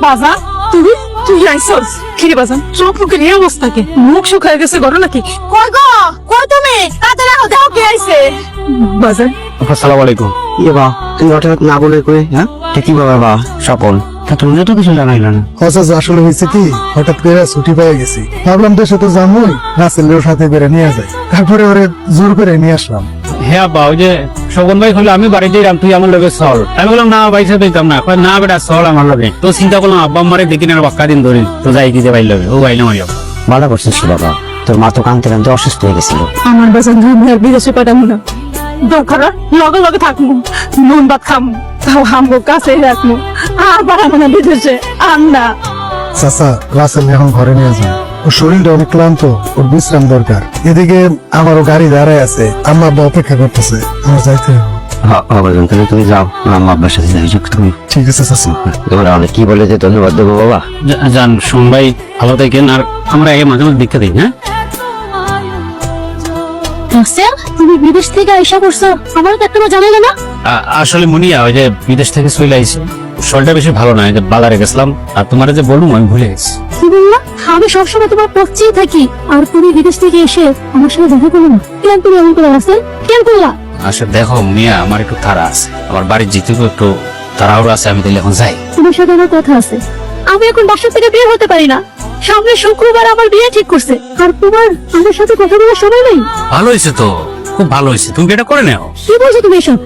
বাজান তুমি তুই আইসস কিরে বাজান চোখ মুখের এই অবস্থা কি মুখ শুকায় গেছে গরো নাকি কই গো কই তুমি তাড়াতাড়ি আও দেখো কে আইছে বাজান আসসালামু আলাইকুম। ইয়ে বা তুমি হঠাৎ না বলে কই হ্যাঁ কি বাবা বা স্বপন তা তুমি তো কিছু জানাইল না। আসলে হয়েছে কি হঠাৎ করে ছুটি পেয়ে গেছি, ভাবলাম দেশে তো যাবই, রাসেলের সাথে করে নিয়ে যাই, তারপরে ওরে জোর করে নিয়ে আসলাম। হ্যাঁ বা ওই যে শোভন ভাই হলো আমি বাড়িতে যাম তুই আমার লগে চল। আমি বললাম না ভাই সাথে যাম না, কয় না বেটা চল আমার লগে। তো চিন্তা করলাম আব্বা আমারে দেখি না বাক্কা দিন ধরে তো যাই দিতে ভাই লগে ও ভাই না ভালো করছিস বাবা, তোর মা তো কানতে কানতে অসুস্থ হয়ে গেছিল। আমার বাজান আমি আর বিদেশে পাঠাবো না, দরকার লগে লগে থাকবো, নুন ভাত খামো, তাও হামগো কাছে রাখবো, আর পাঠাবো না বিদেশে আর না। চাচা রাসেল এখন ঘরে নিয়ে যান, ওর শরীরটা অনেক ক্লান্ত, ওর বিশ্রাম দরকার। এদিকে আমারও গাড়ি দাঁড়ায় আছে, আম্মা আব্বা অপেক্ষা করতেছে, আমার যাইতে হবে। তাহলে তুমি যাও, আম্মা আব্বার সাথে যাই তুমি। ঠিক আছে চাচা। তোমরা অনেক কি বলে যে ধন্যবাদ দেবো বাবা। জান শোন ভাই ভালো থাকেন, আর আমরা আগে মাঝে মাঝে দীক্ষা দিই। হ্যাঁ তুমি বিদেশ থেকে আইসা করছো, আমার তো একটা জানাইলে না। আসলে মুনিয়া ওই যে বিদেশ থেকে চলে আইছি, শরীরটা বেশি ভালো না, যে বাজারে গেছিলাম আর তোমার যে বললাম আমি ভুলে গেছি। কি বললা? আমি সবসময় তোমার পক্ষেই থাকি, আর তুমি বিদেশ থেকে এসে আমার সাথে দেখা করো না কেন? তুমি এমন করে আসে কেন করলা? আসলে দেখো মিয়া আমার একটু তাড়া আছে, আমার বাড়ির যেতে একটু তাড়াহুড়ো আছে, আমি তাহলে এখন যাই। তোমার সাথে আমার কথা আছে, আমি এখন বাসা থেকে বের হতে পারি না, সামনে শুক্রবার আমার বিয়ে ঠিক করছে, আর তোমার আমার সাথে কথা বলার সময় নেই। ভালো হয়েছে তো, খুব ভালো হয়েছে, তুমি এটা করে নাও। কি বলছো তুমি এসব?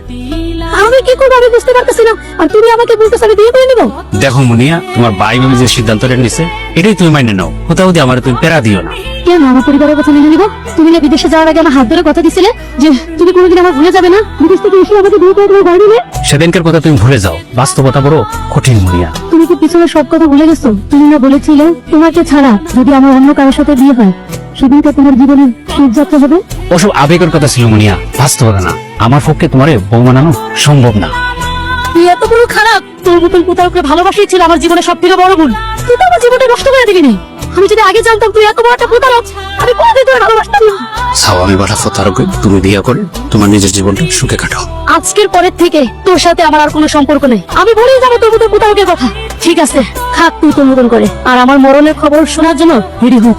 আমি কি করবো আমি বুঝতে পারতেছি না, আর তুমি আমাকে বলতেছো আমি বিয়ে করে নিবো? দেখো মুনিয়া তোমার ভাই ভাবি যে সিদ্ধান্তটা নিছে এটাই তুমি মাইনে নাও, কোথাও দিয়ে আমার তুমি পেরা দিও না। কেন আমার পরিবারের কথা মেনে নিবো? তুমি না বিদেশে যাওয়ার আগে আমার হাত ধরে কথা দিছিলে যে তুমি কোনোদিন আমার ভুলে যাবে না, বিদেশ থেকে এসে আমাকে বিয়ে করে তোমার বাড়ি নিলে। সেদিনকার কথা তুমি ভুলে যাও, বাস্তবতা বড় কঠিন মুনিয়া। তুমি কি পিছনে সব কথা ভুলে গেছো? তুমি না বলেছিলে তোমাকে ছাড়া যদি আমার অন্য কারোর সাথে বিয়ে হয় সেদিনকে তোমার জীবনের সুখ যাত্রা হবে? ওসব আবেগের কথা ছিল মুনিয়া, বাস্তবতা না। আমার পক্ষে তোমারে বউ মানানো সম্ভব না। তুই এত বড় খারাপ, তোর মতন কোথাওকে ভালোবাসাই ছিল আমার জীবনে সব থেকে বড় ভুল। তুই তো আমার জীবনটা নষ্ট করে দিবি। আমি যদি আগে জানতাম তুই এত বড় একটা প্রতারক, আমি কোনোদিন তোর ভালোবাসতাম না। সাও আমি বাড়া প্রতারক, তুমি বিয়ে করে তোমার নিজের জীবনটা সুখে কাটাও। আজকের পরের থেকে তোর সাথে আমার আর কোনো সম্পর্ক নেই, আমি বলেই যাবো তোর মতো প্রতারকের কথা। ঠিক আছে, থাক তুই তোর মতন করে, আর আমার মরণের খবর শোনার জন্য রেডি হোক।